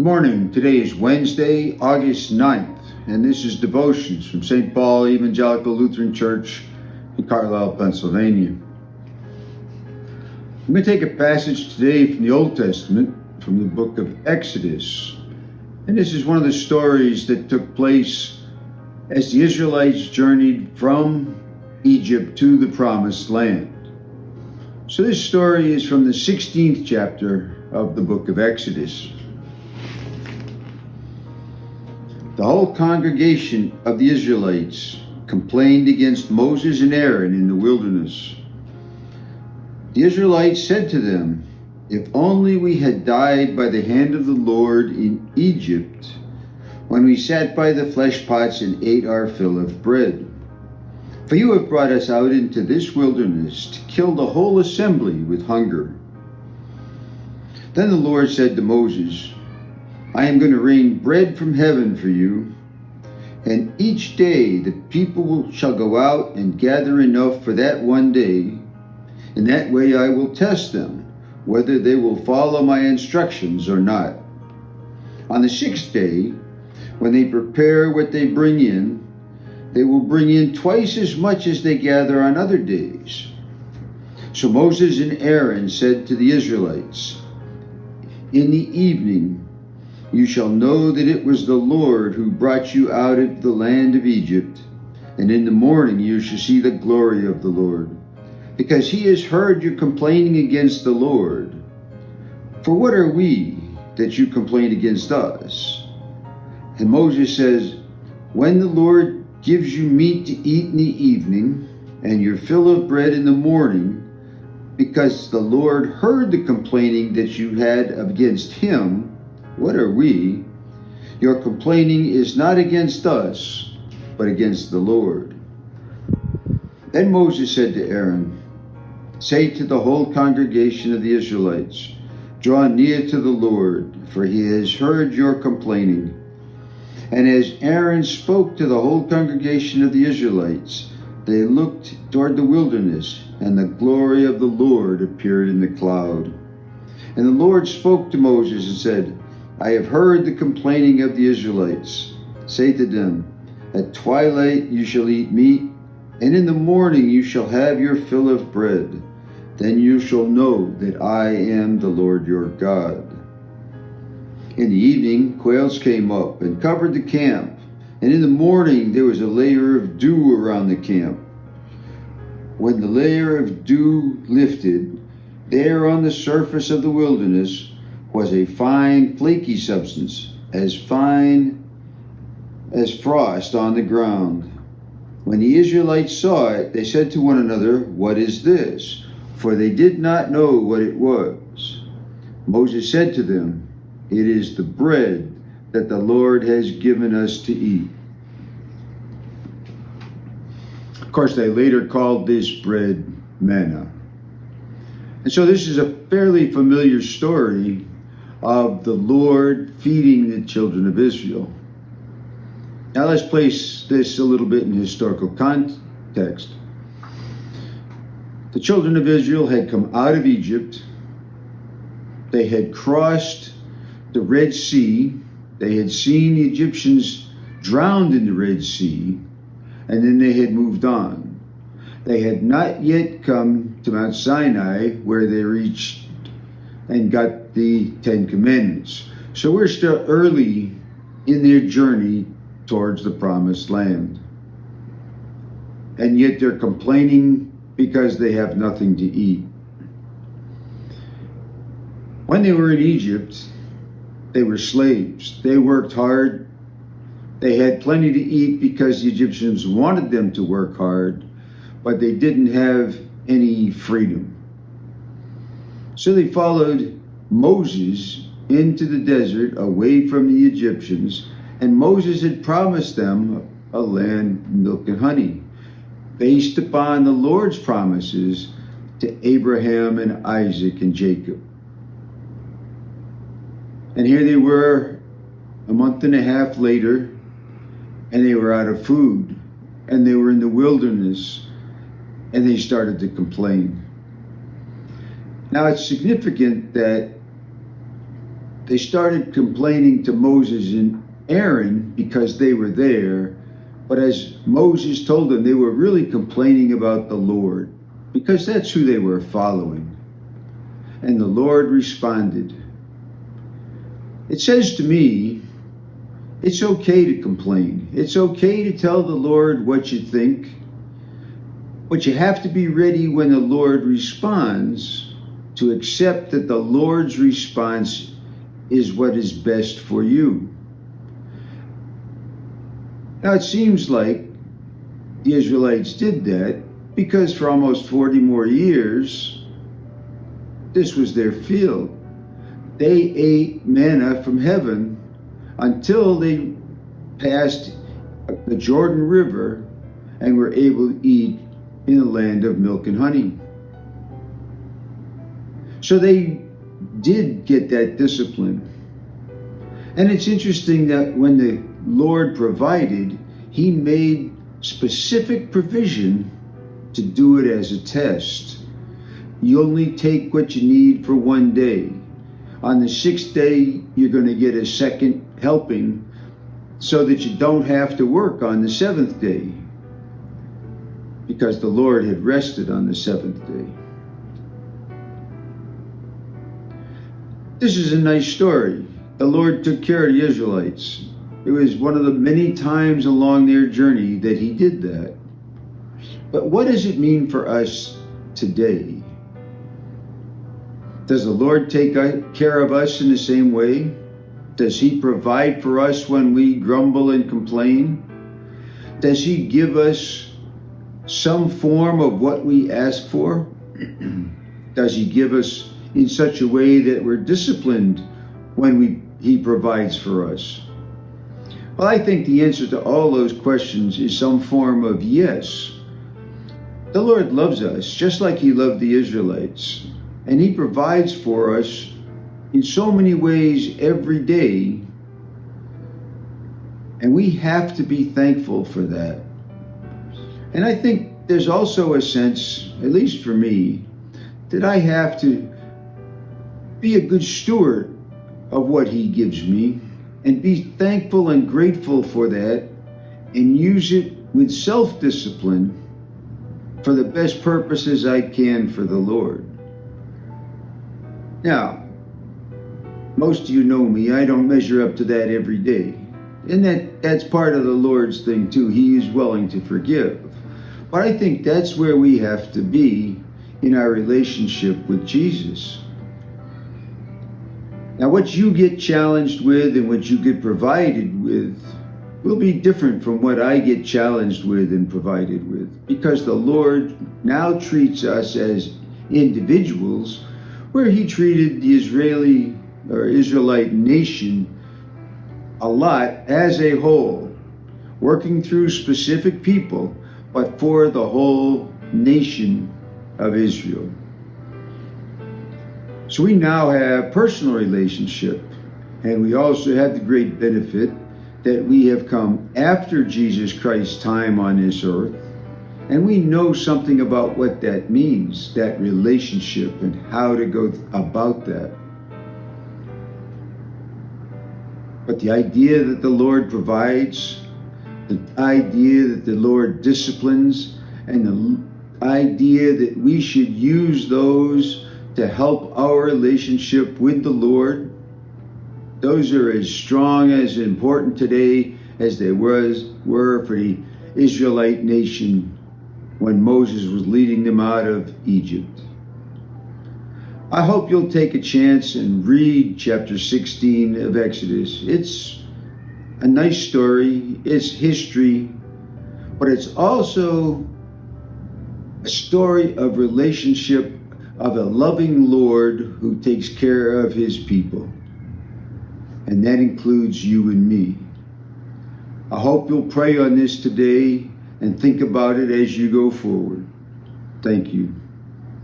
Good morning. Today is Wednesday, August 9th, and this is Devotions from St. Paul Evangelical Lutheran Church in Carlisle, Pennsylvania. I'm going to take a passage today from the Old Testament, from the book of Exodus. And this is one of the stories that took place as the Israelites journeyed from Egypt to the Promised Land. So this story is from the 16th chapter of the book of Exodus. The whole congregation of the Israelites complained against Moses and Aaron in the wilderness. The Israelites said to them, "If only we had died by the hand of the Lord in Egypt, when we sat by the flesh pots and ate our fill of bread. For you have brought us out into this wilderness to kill the whole assembly with hunger." Then the Lord said to Moses, "I am going to rain bread from heaven for you, and each day the people shall go out and gather enough for that one day. In that way I will test them, whether they will follow my instructions or not. On the sixth day, when they prepare what they bring in, they will bring in twice as much as they gather on other days." So Moses and Aaron said to the Israelites, "In the evening you shall know that it was the Lord who brought you out of the land of Egypt, and in the morning you shall see the glory of the Lord, because he has heard your complaining against the Lord. For what are we that you complain against us?" And Moses says, "When the Lord gives you meat to eat in the evening, and your fill of bread in the morning, because the Lord heard the complaining that you had against him, what are we? Your complaining is not against us, but against the Lord." Then Moses said to Aaron, "Say to the whole congregation of the Israelites, 'Draw near to the Lord, for he has heard your complaining.'" And as Aaron spoke to the whole congregation of the Israelites, they looked toward the wilderness, and the glory of the Lord appeared in the cloud. And the Lord spoke to Moses and said, "I have heard the complaining of the Israelites. Say to them, at twilight you shall eat meat, and in the morning you shall have your fill of bread. Then you shall know that I am the Lord your God." In the evening, quails came up and covered the camp, and in the morning there was a layer of dew around the camp. When the layer of dew lifted, there on the surface of the wilderness was a fine, flaky substance, as fine as frost on the ground. When the Israelites saw it, they said to one another, "What is this?" For they did not know what it was. Moses said to them, "It is the bread that the Lord has given us to eat." Of course, they later called this bread manna. And so this is a fairly familiar story of the Lord feeding the children of Israel. Now let's place this a little bit in historical context. The children of Israel had come out of Egypt. They had crossed the Red Sea. They had seen the Egyptians drowned in the Red Sea, and then they had moved on. They had not yet come to Mount Sinai, where they reached and got the Ten Commandments. So we're still early in their journey towards the Promised Land. And yet they're complaining because they have nothing to eat. When they were in Egypt, they were slaves. They worked hard. They had plenty to eat because the Egyptians wanted them to work hard, but they didn't have any freedom. So they followed Moses into the desert away from the Egyptians, and Moses had promised them a land, milk and honey, based upon the Lord's promises to Abraham and Isaac and Jacob. And here they were a month and a half later, and they were out of food, and they were in the wilderness, and they started to complain. Now it's significant that they started complaining to Moses and Aaron because they were there. But as Moses told them, they were really complaining about the Lord because that's who they were following. And the Lord responded. It says to me, it's okay to complain. It's okay to tell the Lord what you think. But you have to be ready when the Lord responds to accept that the Lord's response is what is best for you. Now it seems like the Israelites did that because for almost 40 more years, this was their field. They ate manna from heaven until they passed the Jordan River and were able to eat in the land of milk and honey. So they did get that discipline. And it's interesting that when the Lord provided, He made specific provision to do it as a test. You only take what you need for one day. On the sixth day, you're going to get a second helping so that you don't have to work on the seventh day, because the Lord had rested on the seventh day. This is a nice story. The Lord took care of the Israelites. It was one of the many times along their journey that He did that. But what does it mean for us today? Does the Lord take care of us in the same way? Does He provide for us when we grumble and complain? Does He give us some form of what we ask for? Does He give us in such a way that we're disciplined when He provides for us? Well, I think the answer to all those questions is some form of yes. The Lord loves us just like He loved the Israelites, and He provides for us in so many ways every day, and we have to be thankful for that. And I think there's also a sense, at least for me, that I have to be a good steward of what He gives me and be thankful and grateful for that and use it with self-discipline for the best purposes I can for the Lord. Now, most of you know me, I don't measure up to that every day. And that's part of the Lord's thing too. He is willing to forgive. But I think that's where we have to be in our relationship with Jesus. Now, what you get challenged with and what you get provided with will be different from what I get challenged with and provided with, because the Lord now treats us as individuals where He treated the Israelite nation a lot as a whole, working through specific people, but for the whole nation of Israel. So we now have personal relationship, and we also have the great benefit that we have come after Jesus Christ's time on this earth, and we know something about what that means, that relationship, and how to go about that. But the idea that the Lord provides, the idea that the Lord disciplines, and the idea that we should use those to help our relationship with the Lord, those are as strong, as important today as they were for the Israelite nation when Moses was leading them out of Egypt. I hope you'll take a chance and read chapter 16 of Exodus. It's a nice story, it's history, but it's also a story of relationship of a loving Lord who takes care of His people. And that includes you and me. I hope you'll pray on this today and think about it as you go forward. Thank you.